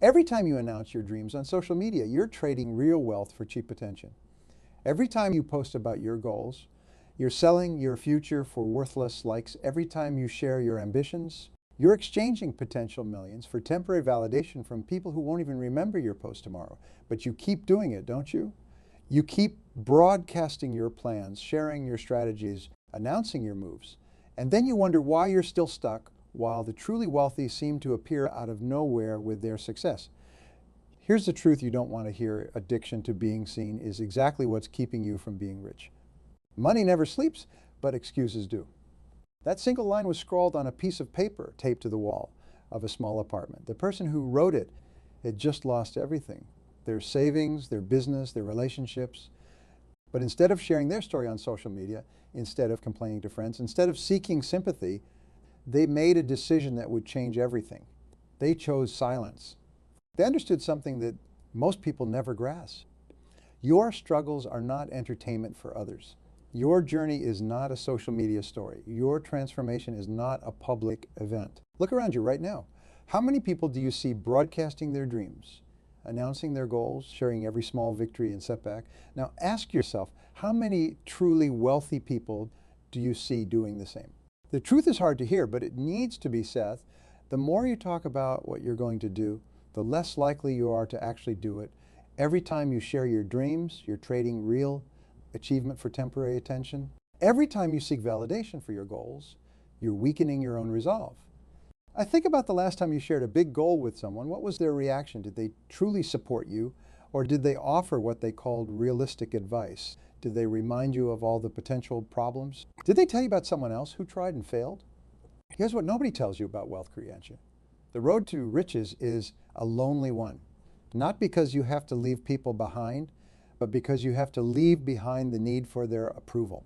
Every time you announce your dreams on social media, you're trading real wealth for cheap attention. Every time you post about your goals, you're selling your future for worthless likes. Every time you share your ambitions, you're exchanging potential millions for temporary validation from people who won't even remember your post tomorrow. But you keep doing it, don't you? You keep broadcasting your plans, sharing your strategies, announcing your moves. And then you wonder why you're still stuck while the truly wealthy seem to appear out of nowhere with their success. Here's the truth you don't want to hear. Addiction to being seen is exactly what's keeping you from being rich. Money never sleeps, but excuses do. That single line was scrawled on a piece of paper taped to the wall of a small apartment. The person who wrote it had just lost everything. Their savings, their business, their relationships. But instead of sharing their story on social media, instead of complaining to friends, instead of seeking sympathy, they made a decision that would change everything. They chose silence. They understood something that most people never grasp. Your struggles are not entertainment for others. Your journey is not a social media story. Your transformation is not a public event. Look around you right now. How many people do you see broadcasting their dreams, announcing their goals, sharing every small victory and setback? Now ask yourself, how many truly wealthy people do you see doing the same? The truth is hard to hear, but it needs to be said. The more you talk about what you're going to do, the less likely you are to actually do it. Every time you share your dreams, you're trading real achievement for temporary attention. Every time you seek validation for your goals, you're weakening your own resolve. I think about the last time you shared a big goal with someone. What was their reaction? Did they truly support you, or did they offer what they called realistic advice? Did they remind you of all the potential problems? Did they tell you about someone else who tried and failed? Here's what nobody tells you about wealth creation. The road to riches is a lonely one. Not because you have to leave people behind, but because you have to leave behind the need for their approval.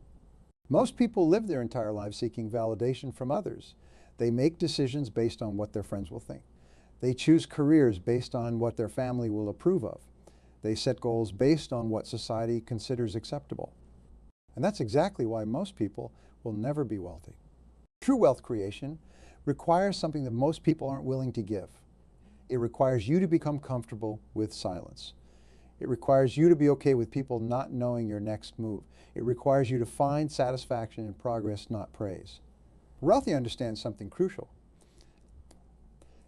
Most people live their entire lives seeking validation from others. They make decisions based on what their friends will think. They choose careers based on what their family will approve of. They set goals based on what society considers acceptable. And that's exactly why most people will never be wealthy. True wealth creation requires something that most people aren't willing to give. It requires you to become comfortable with silence. It requires you to be okay with people not knowing your next move. It requires you to find satisfaction in progress, not praise. Wealthy understands something crucial.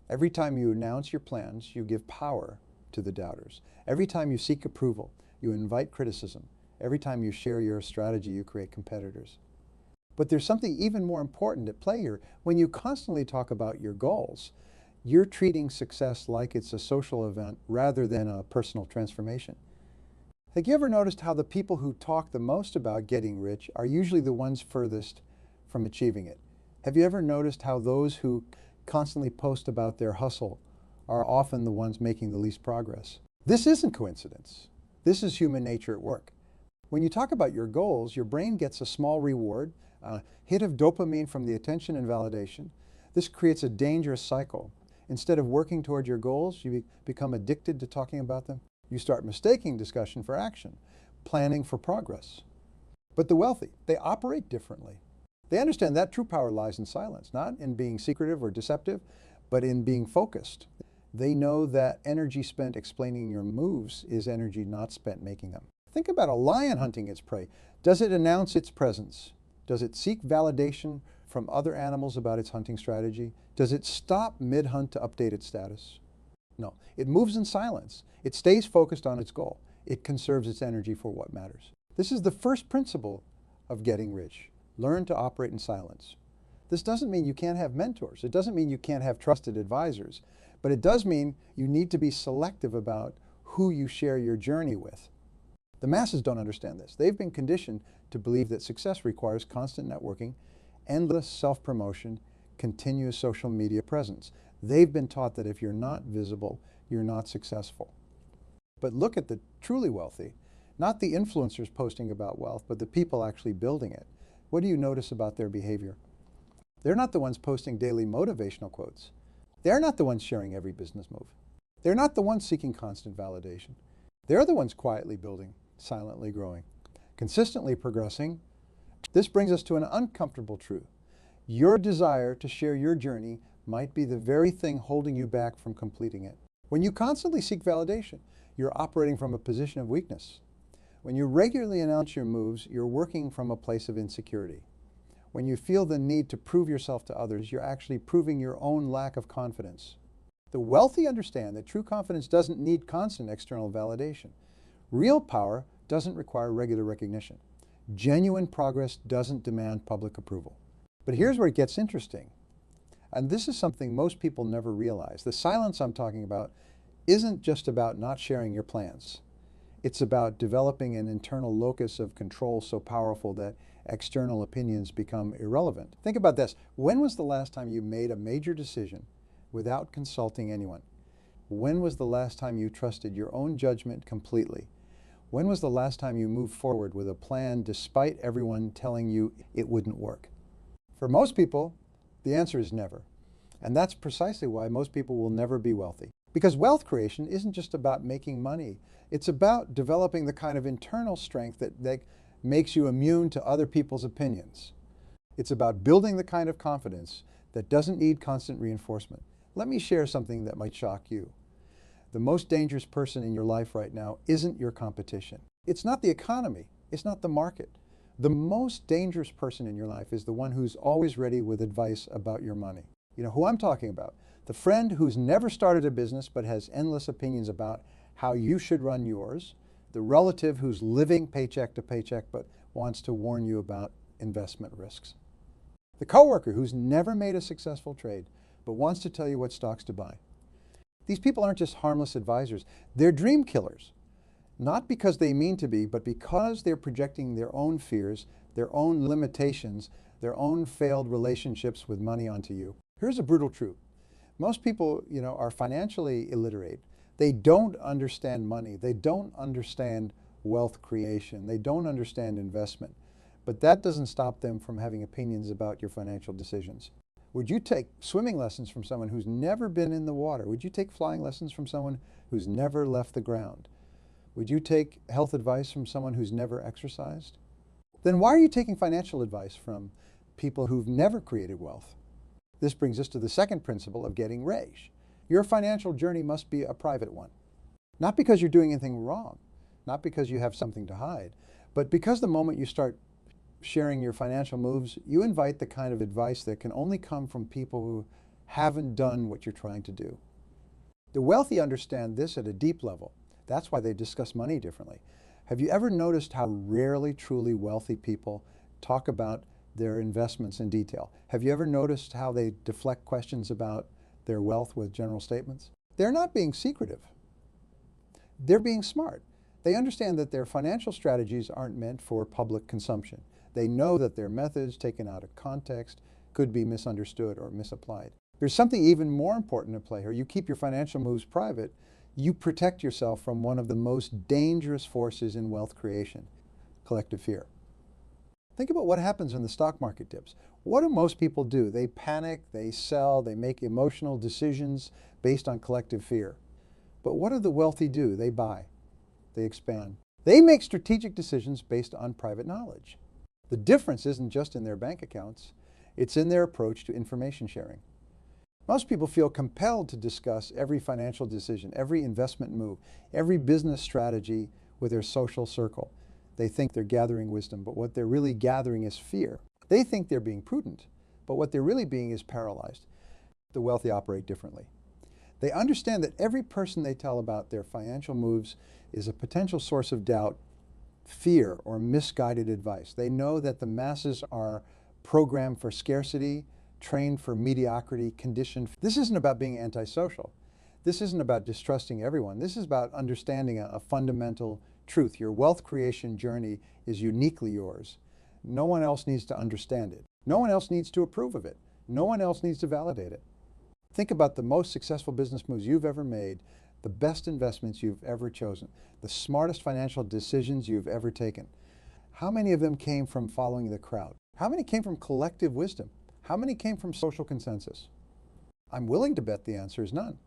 Every time you announce your plans, you give power to the doubters. Every time you seek approval, you invite criticism. Every time you share your strategy, you create competitors. But there's something even more important at play here. When you constantly talk about your goals, you're treating success like it's a social event rather than a personal transformation. Have you ever noticed how the people who talk the most about getting rich are usually the ones furthest from achieving it? Have you ever noticed how those who constantly post about their hustle are often the ones making the least progress? This isn't coincidence. This is human nature at work. When you talk about your goals, your brain gets a small reward, a hit of dopamine from the attention and validation. This creates a dangerous cycle. Instead of working toward your goals, you become addicted to talking about them. You start mistaking discussion for action, planning for progress. But the wealthy, they operate differently. They understand that true power lies in silence, not in being secretive or deceptive, but in being focused. They know that energy spent explaining your moves is energy not spent making them. Think about a lion hunting its prey. Does it announce its presence? Does it seek validation from other animals about its hunting strategy? Does it stop mid-hunt to update its status? No, it moves in silence. It stays focused on its goal. It conserves its energy for what matters. This is the first principle of getting rich. Learn to operate in silence. This doesn't mean you can't have mentors. It doesn't mean you can't have trusted advisors. But it does mean you need to be selective about who you share your journey with. The masses don't understand this. They've been conditioned to believe that success requires constant networking, endless self-promotion, continuous social media presence. They've been taught that if you're not visible, you're not successful. But look at the truly wealthy, not the influencers posting about wealth, but the people actually building it. What do you notice about their behavior? They're not the ones posting daily motivational quotes. They're not the ones sharing every business move. They're not the ones seeking constant validation. They're the ones quietly building, silently growing, consistently progressing. This brings us to an uncomfortable truth. Your desire to share your journey might be the very thing holding you back from completing it. When you constantly seek validation, you're operating from a position of weakness. When you regularly announce your moves, you're working from a place of insecurity. When you feel the need to prove yourself to others, you're actually proving your own lack of confidence. The wealthy understand that true confidence doesn't need constant external validation. Real power doesn't require regular recognition. Genuine progress doesn't demand public approval. But here's where it gets interesting. And this is something most people never realize. The silence I'm talking about isn't just about not sharing your plans. It's about developing an internal locus of control so powerful that external opinions become irrelevant. Think about this. When was the last time you made a major decision without consulting anyone? When was the last time you trusted your own judgment completely? When was the last time you moved forward with a plan despite everyone telling you it wouldn't work? For most people, the answer is never. And that's precisely why most people will never be wealthy. Because wealth creation isn't just about making money. It's about developing the kind of internal strength that makes you immune to other people's opinions. It's about building the kind of confidence that doesn't need constant reinforcement. Let me share something that might shock you. The most dangerous person in your life right now isn't your competition. It's not the economy. It's not the market. The most dangerous person in your life is the one who's always ready with advice about your money. You know who I'm talking about? The friend who's never started a business but has endless opinions about how you should run yours. The relative who's living paycheck to paycheck but wants to warn you about investment risks. The coworker who's never made a successful trade but wants to tell you what stocks to buy. These people aren't just harmless advisors. They're dream killers. Not because they mean to be, but because they're projecting their own fears, their own limitations, their own failed relationships with money onto you. Here's a brutal truth. Most people, are financially illiterate. They don't understand money. They don't understand wealth creation. They don't understand investment. But that doesn't stop them from having opinions about your financial decisions. Would you take swimming lessons from someone who's never been in the water? Would you take flying lessons from someone who's never left the ground? Would you take health advice from someone who's never exercised? Then why are you taking financial advice from people who've never created wealth? This brings us to the second principle of getting rich. Your financial journey must be a private one. Not because you're doing anything wrong, not because you have something to hide, but because the moment you start sharing your financial moves, you invite the kind of advice that can only come from people who haven't done what you're trying to do. The wealthy understand this at a deep level. That's why they discuss money differently. Have you ever noticed how rarely truly wealthy people talk about their investments in detail? Have you ever noticed how they deflect questions about their wealth with general statements? They're not being secretive. They're being smart. They understand that their financial strategies aren't meant for public consumption. They know that their methods taken out of context could be misunderstood or misapplied. There's something even more important at play here. You keep your financial moves private. You protect yourself from one of the most dangerous forces in wealth creation, collective fear. Think about what happens when the stock market dips. What do most people do? They panic, they sell, they make emotional decisions based on collective fear. But what do the wealthy do? They buy, they expand. They make strategic decisions based on private knowledge. The difference isn't just in their bank accounts, it's in their approach to information sharing. Most people feel compelled to discuss every financial decision, every investment move, every business strategy with their social circle. They think they're gathering wisdom, but what they're really gathering is fear. They think they're being prudent, but what they're really being is paralyzed. The wealthy operate differently. They understand that every person they tell about their financial moves is a potential source of doubt, fear, or misguided advice. They know that the masses are programmed for scarcity, trained for mediocrity, conditioned. This isn't about being antisocial. This isn't about distrusting everyone. This is about understanding a fundamental truth. Your wealth creation journey is uniquely yours. No one else needs to understand it. No one else needs to approve of it. No one else needs to validate it. Think about the most successful business moves you've ever made, the best investments you've ever chosen, the smartest financial decisions you've ever taken. How many of them came from following the crowd? How many came from collective wisdom? How many came from social consensus? I'm willing to bet the answer is none.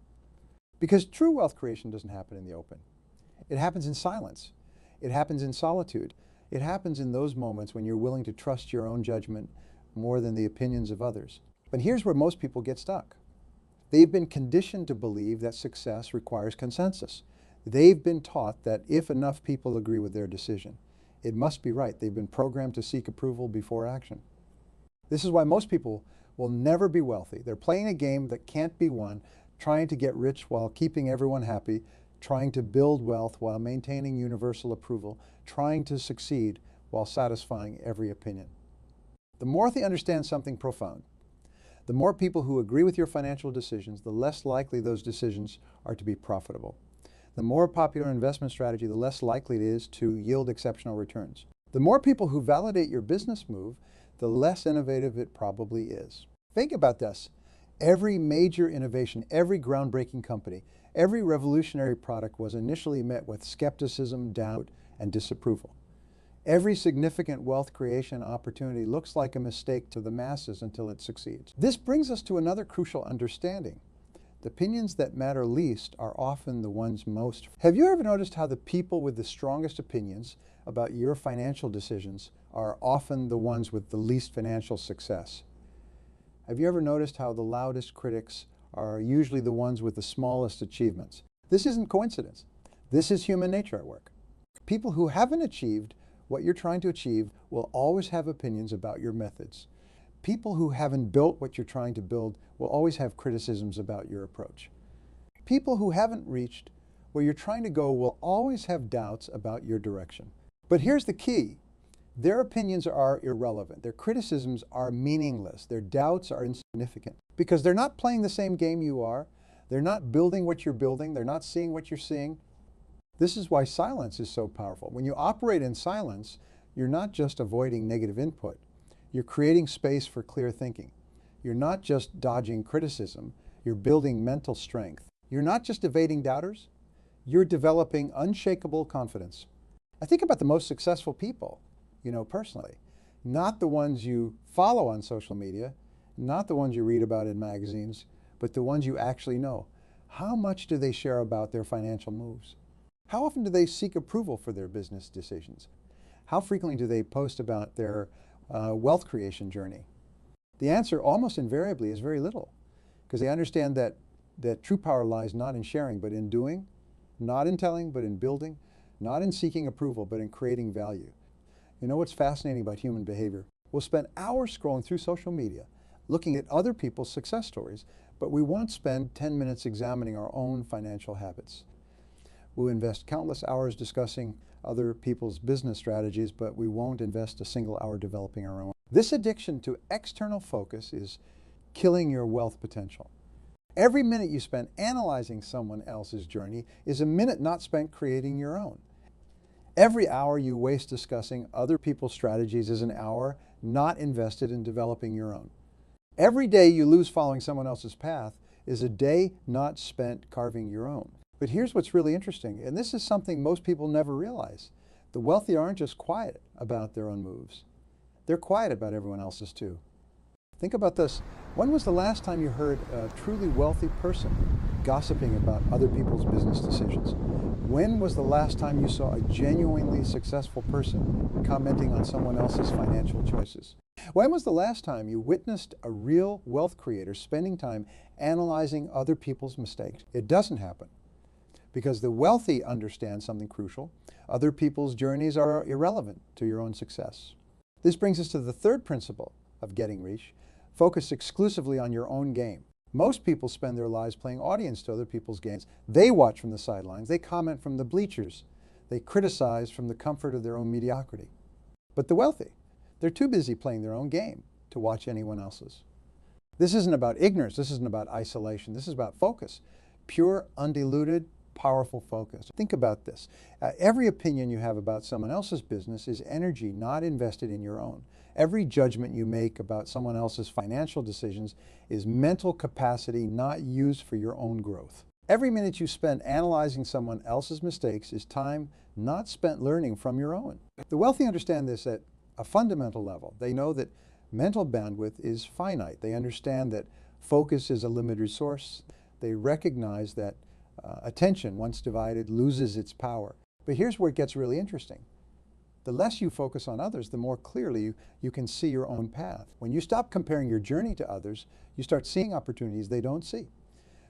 Because true wealth creation doesn't happen in the open. It happens in silence. It happens in solitude. It happens in those moments when you're willing to trust your own judgment more than the opinions of others. But here's where most people get stuck. They've been conditioned to believe that success requires consensus. They've been taught that if enough people agree with their decision, it must be right. They've been programmed to seek approval before action. This is why most people will never be wealthy. They're playing a game that can't be won, trying to get rich while keeping everyone happy, trying to build wealth while maintaining universal approval, trying to succeed while satisfying every opinion. The more they understand something profound, the more people who agree with your financial decisions, the less likely those decisions are to be profitable. The more popular investment strategy, the less likely it is to yield exceptional returns. The more people who validate your business move, the less innovative it probably is. Think about this. Every major innovation, every groundbreaking company, every revolutionary product was initially met with skepticism, doubt, and disapproval. Every significant wealth creation opportunity looks like a mistake to the masses until it succeeds. This brings us to another crucial understanding. The opinions that matter least are often the ones most. Have you ever noticed how the people with the strongest opinions about your financial decisions are often the ones with the least financial success? Have you ever noticed how the loudest critics are usually the ones with the smallest achievements? This isn't coincidence. This is human nature at work. People who haven't achieved what you're trying to achieve will always have opinions about your methods. People who haven't built what you're trying to build will always have criticisms about your approach. People who haven't reached where you're trying to go will always have doubts about your direction. But here's the key. Their opinions are irrelevant. Their criticisms are meaningless. Their doubts are insignificant because they're not playing the same game you are. They're not building what you're building. They're not seeing what you're seeing. This is why silence is so powerful. When you operate in silence, you're not just avoiding negative input. You're creating space for clear thinking. You're not just dodging criticism. You're building mental strength. You're not just evading doubters. You're developing unshakable confidence. I think about the most successful people, personally, not the ones you follow on social media, not the ones you read about in magazines, but the ones you actually know. How much do they share about their financial moves? How often do they seek approval for their business decisions? How frequently do they post about their wealth creation journey? The answer almost invariably is very little, because they understand that true power lies not in sharing, but in doing, not in telling, but in building, not in seeking approval, but in creating value. You know what's fascinating about human behavior? We'll spend hours scrolling through social media, looking at other people's success stories, but we won't spend 10 minutes examining our own financial habits. We'll invest countless hours discussing other people's business strategies, but we won't invest a single hour developing our own. This addiction to external focus is killing your wealth potential. Every minute you spend analyzing someone else's journey is a minute not spent creating your own. Every hour you waste discussing other people's strategies is an hour not invested in developing your own. Every day you lose following someone else's path is a day not spent carving your own. But here's what's really interesting, and this is something most people never realize. The wealthy aren't just quiet about their own moves. They're quiet about everyone else's too. Think about this. When was the last time you heard a truly wealthy person gossiping about other people's business decisions? When was the last time you saw a genuinely successful person commenting on someone else's financial choices? When was the last time you witnessed a real wealth creator spending time analyzing other people's mistakes? It doesn't happen. Because the wealthy understand something crucial. Other people's journeys are irrelevant to your own success. This brings us to the third principle of getting rich. Focus exclusively on your own game. Most people spend their lives playing audience to other people's games. They watch from the sidelines. They comment from the bleachers. They criticize from the comfort of their own mediocrity. But the wealthy, they're too busy playing their own game to watch anyone else's. This isn't about ignorance. This isn't about isolation. This is about focus. Pure, undiluted, powerful focus. Think about this. Every opinion you have about someone else's business is energy not invested in your own. Every judgment you make about someone else's financial decisions is mental capacity not used for your own growth. Every minute you spend analyzing someone else's mistakes is time not spent learning from your own. The wealthy understand this at a fundamental level. They know that mental bandwidth is finite. They understand that focus is a limited resource. They recognize that attention, once divided, loses its power. But here's where it gets really interesting. The less you focus on others, the more clearly you can see your own path. When you stop comparing your journey to others, you start seeing opportunities they don't see.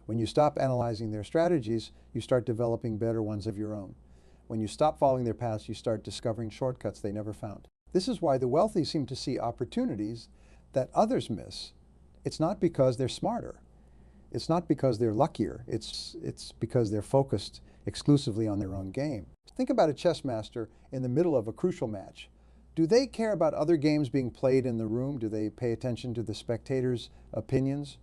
When you stop analyzing their strategies, you start developing better ones of your own. When you stop following their paths, you start discovering shortcuts they never found. This is why the wealthy seem to see opportunities that others miss. It's not because they're smarter. It's not because they're luckier. It's because they're focused exclusively on their own game. Think about a chess master in the middle of a crucial match. Do they care about other games being played in the room? Do they pay attention to the spectators' opinions?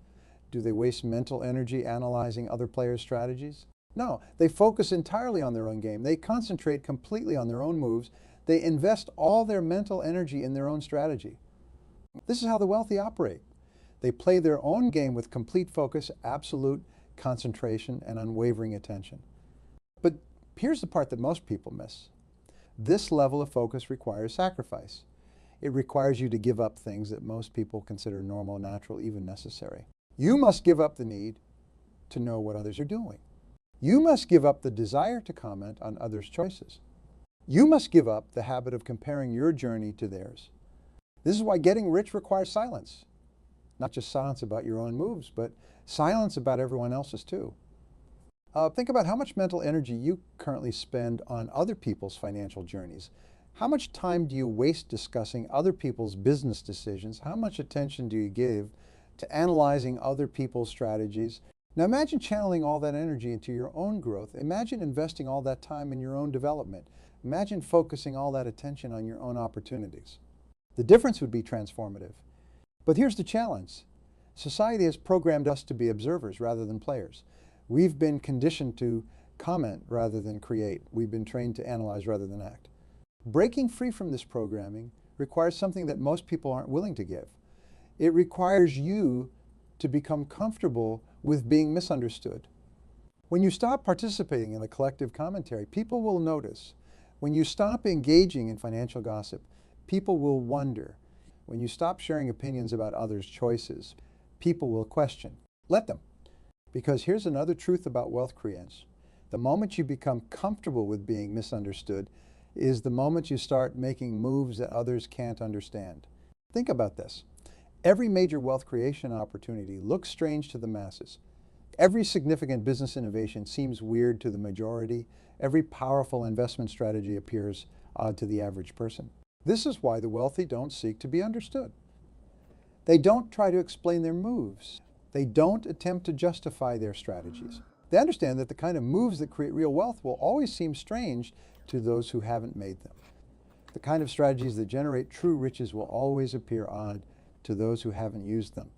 Do they waste mental energy analyzing other players' strategies? No, they focus entirely on their own game. They concentrate completely on their own moves. They invest all their mental energy in their own strategy. This is how the wealthy operate. They play their own game with complete focus, absolute concentration, and unwavering attention. But here's the part that most people miss. This level of focus requires sacrifice. It requires you to give up things that most people consider normal, natural, even necessary. You must give up the need to know what others are doing. You must give up the desire to comment on others' choices. You must give up the habit of comparing your journey to theirs. This is why getting rich requires silence. Not just silence about your own moves, but silence about everyone else's too. Think about how much mental energy you currently spend on other people's financial journeys. How much time do you waste discussing other people's business decisions? How much attention do you give to analyzing other people's strategies? Now imagine channeling all that energy into your own growth. Imagine investing all that time in your own development. Imagine focusing all that attention on your own opportunities. The difference would be transformative. But here's the challenge. Society has programmed us to be observers rather than players. We've been conditioned to comment rather than create. We've been trained to analyze rather than act. Breaking free from this programming requires something that most people aren't willing to give. It requires you to become comfortable with being misunderstood. When you stop participating in a collective commentary, people will notice. When you stop engaging in financial gossip, people will wonder. When you stop sharing opinions about others' choices, people will question. Let them. Because here's another truth about wealth creation. The moment you become comfortable with being misunderstood is the moment you start making moves that others can't understand. Think about this. Every major wealth creation opportunity looks strange to the masses. Every significant business innovation seems weird to the majority. Every powerful investment strategy appears odd to the average person. This is why the wealthy don't seek to be understood. They don't try to explain their moves. They don't attempt to justify their strategies. They understand that the kind of moves that create real wealth will always seem strange to those who haven't made them. The kind of strategies that generate true riches will always appear odd to those who haven't used them.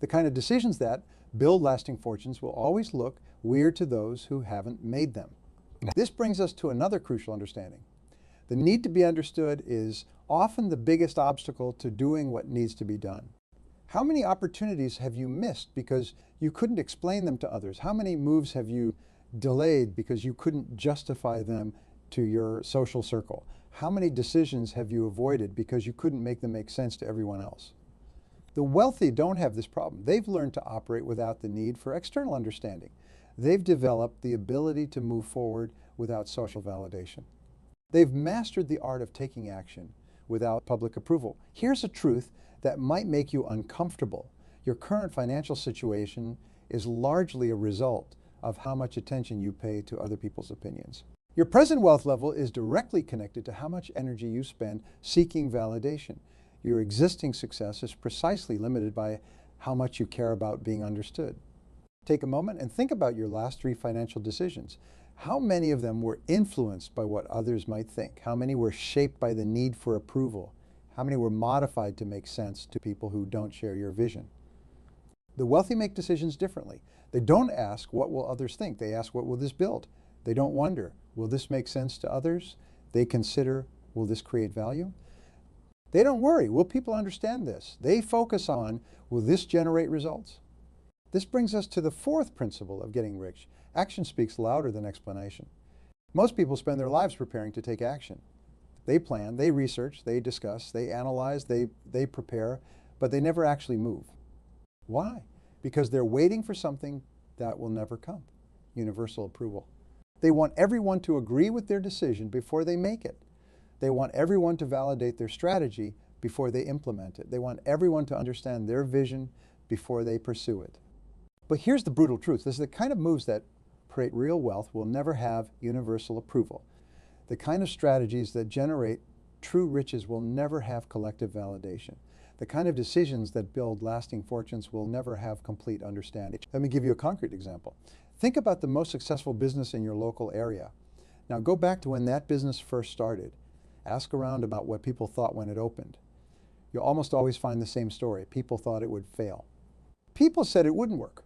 The kind of decisions that build lasting fortunes will always look weird to those who haven't made them. This brings us to another crucial understanding. The need to be understood is often the biggest obstacle to doing what needs to be done. How many opportunities have you missed because you couldn't explain them to others? How many moves have you delayed because you couldn't justify them to your social circle? How many decisions have you avoided because you couldn't make them make sense to everyone else? The wealthy don't have this problem. They've learned to operate without the need for external understanding. They've developed the ability to move forward without social validation. They've mastered the art of taking action without public approval. Here's a truth that might make you uncomfortable. Your current financial situation is largely a result of how much attention you pay to other people's opinions. Your present wealth level is directly connected to how much energy you spend seeking validation. Your existing success is precisely limited by how much you care about being understood. Take a moment and think about your last 3 financial decisions. How many of them were influenced by what others might think? How many were shaped by the need for approval? How many were modified to make sense to people who don't share your vision? The wealthy make decisions differently. They don't ask, what will others think? They ask, what will this build? They don't wonder, will this make sense to others? They consider, will this create value? They don't worry, will people understand this? They focus on, will this generate results? This brings us to the 4th principle of getting rich. Action speaks louder than explanation. Most people spend their lives preparing to take action. They plan, they research, they discuss, they analyze, they prepare, but they never actually move. Why? Because they're waiting for something that will never come, universal approval. They want everyone to agree with their decision before they make it. They want everyone to validate their strategy before they implement it. They want everyone to understand their vision before they pursue it. But here's the brutal truth. This is the kind of moves that create real wealth will never have universal approval. The kind of strategies that generate true riches will never have collective validation. The kind of decisions that build lasting fortunes will never have complete understanding. Let me give you a concrete example. Think about the most successful business in your local area. Now go back to when that business first started. Ask around about what people thought when it opened. You'll almost always find the same story. People thought it would fail. People said it wouldn't work.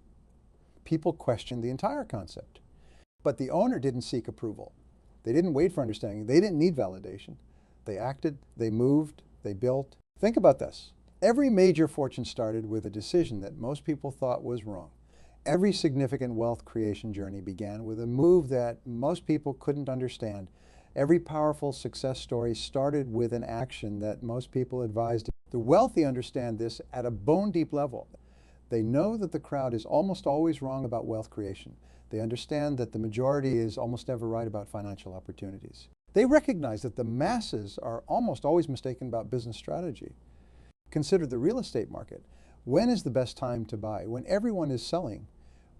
People questioned the entire concept. But the owner didn't seek approval. They didn't wait for understanding. They didn't need validation. They acted, they moved, they built. Think about this. Every major fortune started with a decision that most people thought was wrong. Every significant wealth creation journey began with a move that most people couldn't understand. Every powerful success story started with an action that most people advised. The wealthy understand this at a bone-deep level. They know that the crowd is almost always wrong about wealth creation. They understand that the majority is almost never right about financial opportunities. They recognize that the masses are almost always mistaken about business strategy. Consider the real estate market. When is the best time to buy? When everyone is selling.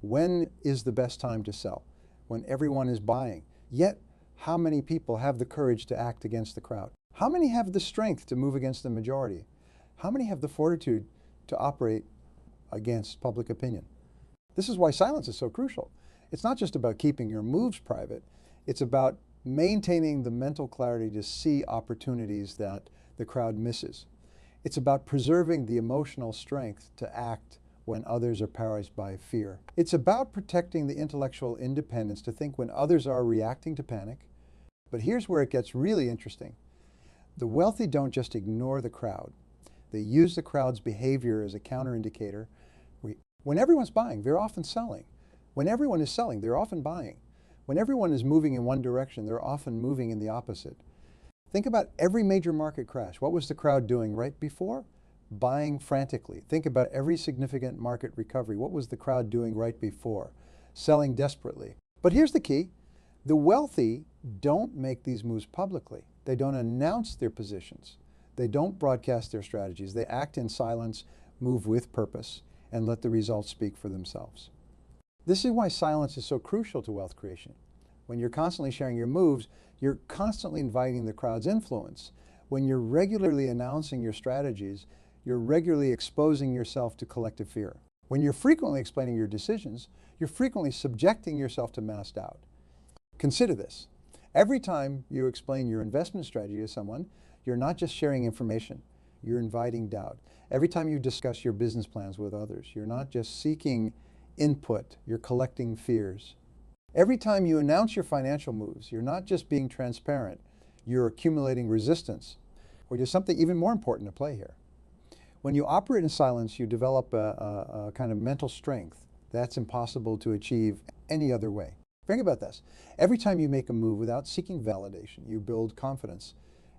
When is the best time to sell? When everyone is buying. Yet, how many people have the courage to act against the crowd? How many have the strength to move against the majority? How many have the fortitude to operate against public opinion? This is why silence is so crucial. It's not just about keeping your moves private. It's about maintaining the mental clarity to see opportunities that the crowd misses. It's about preserving the emotional strength to act when others are paralyzed by fear. It's about protecting the intellectual independence to think when others are reacting to panic. But here's where it gets really interesting. The wealthy don't just ignore the crowd. They use the crowd's behavior as a counterindicator. When everyone's buying, they're often selling. When everyone is selling, they're often buying. When everyone is moving in one direction, they're often moving in the opposite. Think about every major market crash. What was the crowd doing right before? Buying frantically. Think about every significant market recovery. What was the crowd doing right before? Selling desperately. But here's the key. The wealthy don't make these moves publicly. They don't announce their positions. They don't broadcast their strategies. They act in silence, move with purpose, and let the results speak for themselves. This is why silence is so crucial to wealth creation. When you're constantly sharing your moves, you're constantly inviting the crowd's influence. When you're regularly announcing your strategies, you're regularly exposing yourself to collective fear. When you're frequently explaining your decisions, you're frequently subjecting yourself to mass doubt. Consider this. Every time you explain your investment strategy to someone, you're not just sharing information, you're inviting doubt. Every time you discuss your business plans with others, you're not just seeking input, you're collecting fears. Every time you announce your financial moves, you're not just being transparent, you're accumulating resistance. Or there's something even more important to play here. When you operate in silence, you develop a kind of mental strength that's impossible to achieve any other way. Think about this. Every time you make a move without seeking validation, you build confidence.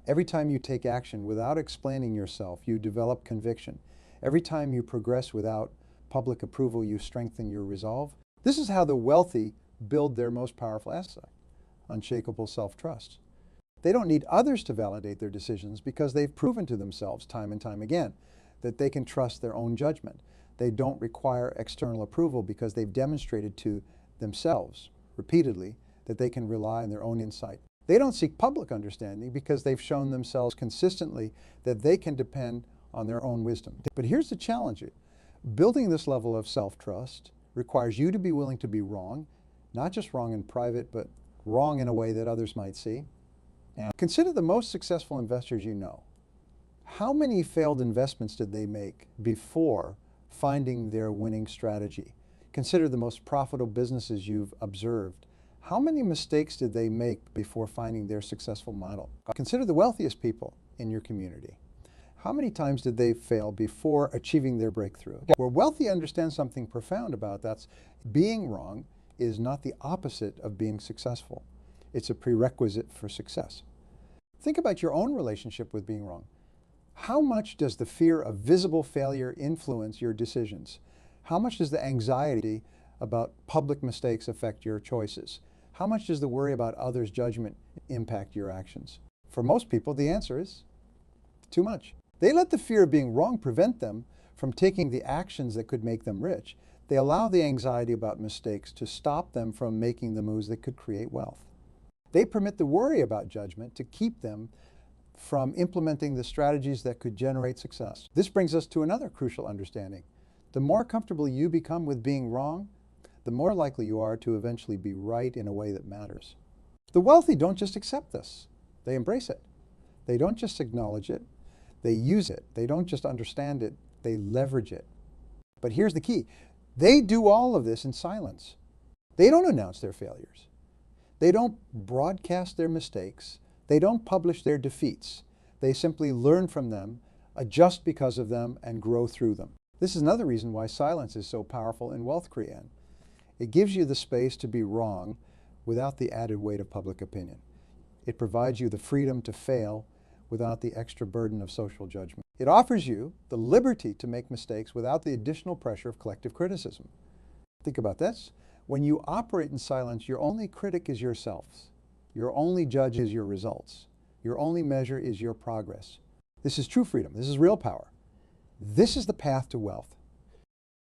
Every time you take action without explaining yourself, you develop conviction. Every time you progress without public approval, you strengthen your resolve. This is how the wealthy build their most powerful asset, unshakable self-trust. They don't need others to validate their decisions because they've proven to themselves time and time again that they can trust their own judgment. They don't require external approval because they've demonstrated to themselves repeatedly that they can rely on their own insight. They don't seek public understanding because they've shown themselves consistently that they can depend on their own wisdom. But here's the challenge. Building this level of self-trust requires you to be willing to be wrong, not just wrong in private, but wrong in a way that others might see. And consider the most successful investors you know. How many failed investments did they make before finding their winning strategy? Consider the most profitable businesses you've observed. How many mistakes did they make before finding their successful model? Consider the wealthiest people in your community. How many times did they fail before achieving their breakthrough? Where wealthy understand something profound about that's being wrong is not the opposite of being successful. It's a prerequisite for success. Think about your own relationship with being wrong. How much does the fear of visible failure influence your decisions? How much does the anxiety about public mistakes affect your choices? How much does the worry about others' judgment impact your actions? For most people, the answer is too much. They let the fear of being wrong prevent them from taking the actions that could make them rich. They allow the anxiety about mistakes to stop them from making the moves that could create wealth. They permit the worry about judgment to keep them from implementing the strategies that could generate success. This brings us to another crucial understanding. The more comfortable you become with being wrong, the more likely you are to eventually be right in a way that matters. The wealthy don't just accept this, they embrace it. They don't just acknowledge it, they use it. They don't just understand it, they leverage it. But here's the key. They do all of this in silence. They don't announce their failures. They don't broadcast their mistakes. They don't publish their defeats. They simply learn from them, adjust because of them, and grow through them. This is another reason why silence is so powerful in wealth creation. It gives you the space to be wrong without the added weight of public opinion. It provides you the freedom to fail without the extra burden of social judgment. It offers you the liberty to make mistakes without the additional pressure of collective criticism. Think about this. When you operate in silence, your only critic is yourself. Your only judge is your results. Your only measure is your progress. This is true freedom. This is real power. This is the path to wealth.